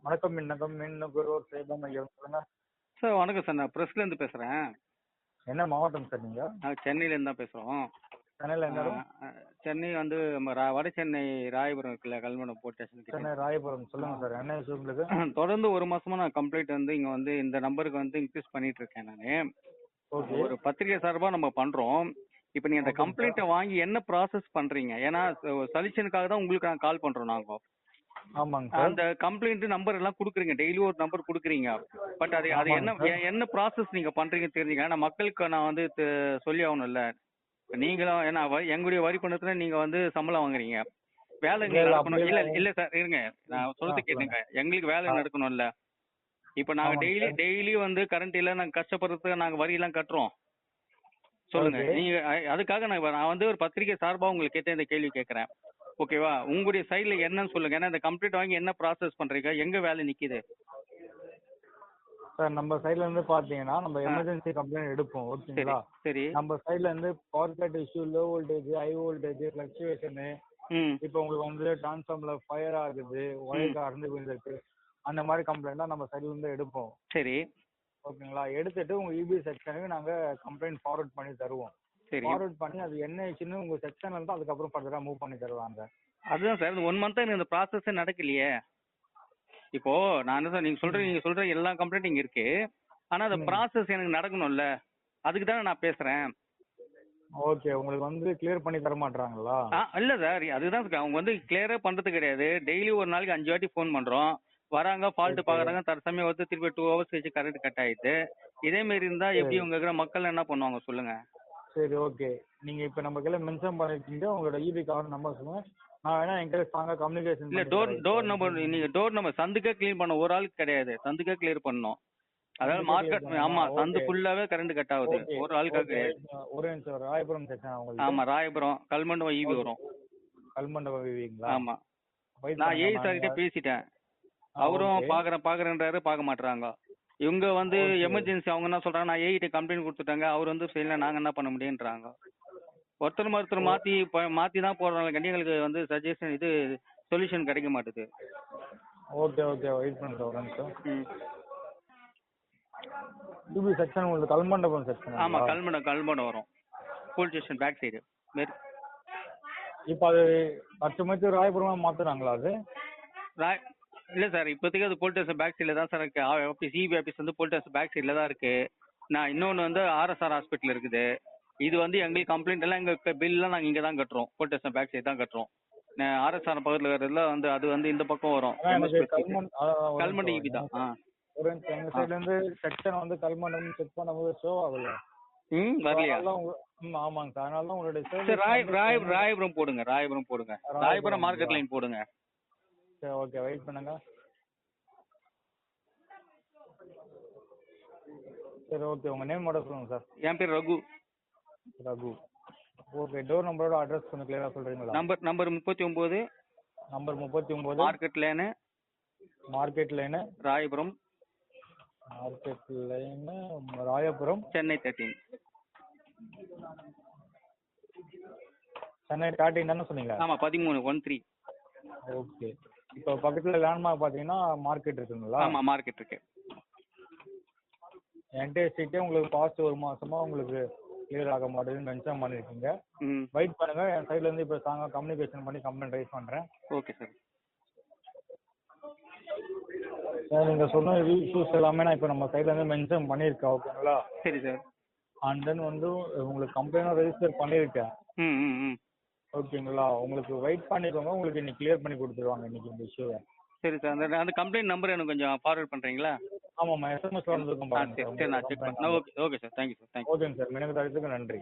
வணக்கம் விண்ணகம் மின் நுகர்வோர் சேவை மையம் சொல்லுங்க. சார் வணக்கம் சார், நான் ப்ரெஸ்லேருந்து பேசுகிறேன். என்ன மாவட்டம் சார் நீங்க? நாங்கள் சென்னையிலேருந்து தான் பேசுகிறோம். சென்னையில் எந்த இடம்? சென்னை வந்து நம்ம வட சென்னை ராயபுரம் இருக்குல்ல, கல்மண்டம் போலீஸ் ஸ்டேஷன் கிட்ட. சென்னை ராயபுரம். சொல்லுங்க சார், என்ன விஷயம் உங்களுக்கு? தொடர்ந்து ஒரு மாசமா நான் கம்ப்ளைண்ட் வந்து இங்கே வந்து இந்த நம்பருக்கு வந்து இன்க்ரீஸ் பண்ணிட்டு இருக்கேன் நான். ஓகே. ஒரு பத்திரிகை சார்பாக நம்ம பண்ணுறோம். இப்போ நீங்கள் அந்த கம்ப்ளைண்ட்டை வாங்கி என்ன ப்ராசஸ் பண்ணுறீங்க? ஏன்னா சொல்யூஷனுக்காக தான் உங்களுக்கு நான் கால் பண்ணுறோம் நாங்கள். ஆமாங்க சார். அந்த கம்ப்ளைண்ட் நம்பர் எல்லாம் கொடுக்குறீங்க, டெய்லி ஒரு நம்பர் கொடுக்குறீங்க. பட் அது அது என்ன என்ன ப்ராசஸ் நீங்க பண்றீங்க தெரிஞ்சுங்க. நான் மக்களுக்கு நான் வந்து சொல்லி ஆகணும்ல. நீங்களும் ஏன்னா எங்களுடைய வரி பணத்துல நீங்க வந்து சம்பளம் வாங்குறீங்க, வேலை நடக்கணும். இல்ல இல்ல சார் இருங்க, நான் சொல்றது கேட்டுங்க. எங்களுக்கு வேலை நடக்கணும்ல. இப்ப நாங்க டெய்லி வந்து கரண்ட் இல்ல, நாங்க கஷ்டப்படுறதுக்கு நாங்க வரி எல்லாம் கட்டுறோம். சொல்லுங்க நீங்க. அதுக்காக நான் வந்து ஒரு பத்திரிகை சார்பா உங்களுக்கு கேட்ட இந்த கேள்வி கேட்கறேன். ஓகேவா? உங்களுடைய சைடுல என்னன்னு சொல்லுங்க. ஏன்னா இந்த கம்ப்ளீட் வாங்கி என்ன ப்ராசஸ் பண்றீங்க, எங்க வேலை நிக்குது? சார் நம்ம சைடுல இருந்து பாத்தீங்கன்னா நம்ம எமர்ஜென்சி கம்ப்ளைண்ட் எடுப்போம். ஓகேங்களா? சரி. நம்ம சைடுல இருந்து power cut issue, low voltage, high voltage, fluctuation, இப்போ உங்களுக்கு வந்து டிரான்ஸ்ஃபார்மர்ல ஃபயர் ஆகுது, ஒயர் அறுந்து போயிருக்கு, அந்த மாதிரி கம்ப்ளைண்ட் தான் நம்ம சைடுல இருந்து எடுப்போம். சரி. ஓகேங்களா? எடுத்துட்டு உங்க இபி செக்ஷனுக்கு நாங்க கம்ப்ளைண்ட் ஃபார்வர்ட் பண்ணி தருவோம். ஃபார்வர்ட் பண்ணி அது என்ன ஆச்சுன்னு உங்க செக்ஷன்ல இருந்து அதுக்கப்புறம் ஃபர்தரா மூவ் பண்ணி தருவாங்க. அதுதான் சார், இந்த 1 மந்த்தா எனக்கு இந்த ப்ராசஸே நடக்கலையே. இப்போ நான் சார் நீங்க சொல்ற எல்லா கம்ப்ளைண்ட் இங்க இருக்கு. ஆனா அந்த ப்ராசஸ் எனக்கு நடக்கணும்ல, அதுக்கு தானே நான் பேசுறேன். ஓகே. உங்களுக்கு வந்து கிளியர் பண்ணி தர மாட்டாங்களா? இல்ல சார், அதுதான் சார், அவங்க வந்து கிளியரே பண்றது கிடையாது. டெய்லி ஒரு நாளைக்கு 5 வாட்டி ஃபோன் பண்றோம். வராங்க, ஃபால்ட் பாக்குறாங்க, தற்சமயம் வந்து திருப்பி 2 ஹவர்ஸ் கழிச்சு கரண்ட் கட் ஆயிடுது. இதே மாதிரி இருந்தா எப்படி உங்க இருக்கிற மக்கள் என்ன பண்ணுவாங்க சொல்லுங்க? சரி, ஓகே. நீங்க இப்ப நம்ம கையில மென்ஷன் பண்ணிருக்கீங்க உங்களோட இபி கார்டு நம்பர் சொல்லுங்க. நான் வேணா என்கிட்ட ஸ்ட்ராங்கா கம்யூனிகேஷன் இல்ல டோர் நம்பர், நீங்க டோர் நம்பர் சந்துக்கே கிளீன் பண்ண ஒரு ஆள் கிடையாது, சந்துக்கே கிளியர் பண்ணணும். அதாவது மார்க்கெட், ஆமா, சந்து ஃபுல்லாவே கரண்ட் கட் ஆகுது, ஒரு ஆளுக்காக கிடையாது. ஒரு நிமிஷம். ராயபுரம் செக்ஷன் உங்களுக்கு? ஆமா, ராயபுரம் கல்மண்டபம் இபி வரும். கல்மண்டபம் இபிங்களா? ஆமா. நான் ஏஐ சார் கிட்ட பேசிட்டேன். அவரும் பாக்குறேன்றாரு, பார்க்க மாட்டாங்க. இவங்க வந்து எமர்ஜென்சி, அவங்க என்ன சொல்றாங்க, நான் ஏஐ கம்ப்ளைண்ட் கொடுத்துட்டாங்க, அவர் வந்து செய்யல, நாங்க என்ன பண்ண முடியுன்றாங்க. ஒருத்தர் மாத்தி தான் போடுறாங்க. எங்களுக்கு வந்து சஜஷன் இது சொல்யூஷன் கிடைக்க மாட்டுது. ஓகே ஓகே, வெயிட் பண்ணுங்க ஒரு நிமிஷம். இபி செக்ஷன் உங்களுக்கு கல்மண்டபம் செக்ஷன்? ஆமா, கல்மண்டம் வரும், போலீஸ் ஸ்டேஷன் பேக் சைடு. இப்போ அது 10 மணிக்கு ராயபுரமா மாத்துறாங்களா? அது இல்ல சார், இப்போதைக்கு அது போலீஸ் ஸ்டேஷன் பேக் சைடில் தான் சார் இருக்கு. ஆஃபீஸ் இபி ஆஃபீஸ் வந்து போலீஸ் ஸ்டேஷன் பேக் சைடில் தான் இருக்கு. நான் இன்னொன்று வந்து ஆர்எஸ்ஆர் ஹாஸ்பிட்டல் இருக்குது. இது வந்து எங்களுக்கு கம்ப்ளைண்ட் எல்லாம் எங்கள் பில்லாம் நாங்கள் இங்கே தான் கட்டுறோம், போலீஸ் ஸ்டேஷன் பேக் சைடு தான் கட்டுறோம். ஆர்எஸ்ஆர் பக்கத்தில் இருக்கிறதுல வந்து அது வந்து இந்த பக்கம் வரும், கல்மண்டி இபி தான். ஒரு எங்க சைடுல இருந்து செக்ஷன் வந்து கல்மண்டம் செக் பண்ணும்போது ஷோ ஆகல. வரலையா? ஆமாங்க சார், அதனால தான் உங்களுடைய ராயபுரம் போடுங்க, ராயபுரம் மார்க்கெட் லைன் போடுங்க. சரி, ஓகே, வெயிட் பண்ணுங்க. சரி, ஓகே. உங்க நேம் மட்டும் சொல்லுங்க சார். என் பேர் ரகு. ஓகே. டோர் நம்பரோட அட்ரஸ் கொஞ்சம் கிளியரா சொல்றீங்களா? Number 39. Number 39, market line, Royapuram, Chennai 13. Chennai 13 தானே சொன்னீங்க? ஆமா, 13. ஓகே. இப்போ பக்கத்துல லேண்ட்மார்க் பாத்தீங்கன்னா மார்க்கெட் இருக்குங்களா? ஆமா, மார்க்கெட் இருக்கு. என்டையர் ஸ்ட்ரீட்டே உங்களுக்கு பாஸ்ட் ஒரு மாசமா உங்களுக்கு கிளியர் ஆக மாட்டேங்குதுன்னு மென்ஷன் பண்ணிருக்கீங்க. வெயிட் பண்ணுங்க, என் சைடுல இருந்து இப்போ ஸ்ட்ராங்கா கம்யூனிகேஷன் பண்ணி கம்ப்ளைண்ட் ரைஸ் பண்றேன். Okay sir. சார், நீங்க சொன்ன இஷ்யூஸ் எல்லாமே நான் இப்போ நம்ம சைடுல இருந்து மென்ஷன் பண்ணியிருக்கேன். ஓகேங்களா? சரி சார். அண்ட் தென் வந்து உங்களுக்கு கம்ப்ளைண்டும் ரெஜிஸ்டர் பண்ணியிருக்கேன். ஓகேங்களா? உங்களுக்கு வெயிட் பண்ணிக்கோங்க, உங்களுக்கு இன்னைக்கு கிளியர் பண்ணி கொடுத்துருவாங்க இன்னைக்கு இந்த இஷ்யூவை. சரி சார், அந்த கம்ப்ளைண்ட் நம்பர் எனக்கு கொஞ்சம் ஃபார்வர்ட் பண்ணுறீங்களா? ஆமாம்மா, எஸ்எம்எஸ் வந்துருக்கும் பாருங்க. சரி, நான் செக் பண்ணேன். Okay sir, thank you sir. ஓகேங்க சார், எனக்கு தரத்துக்கு நன்றி.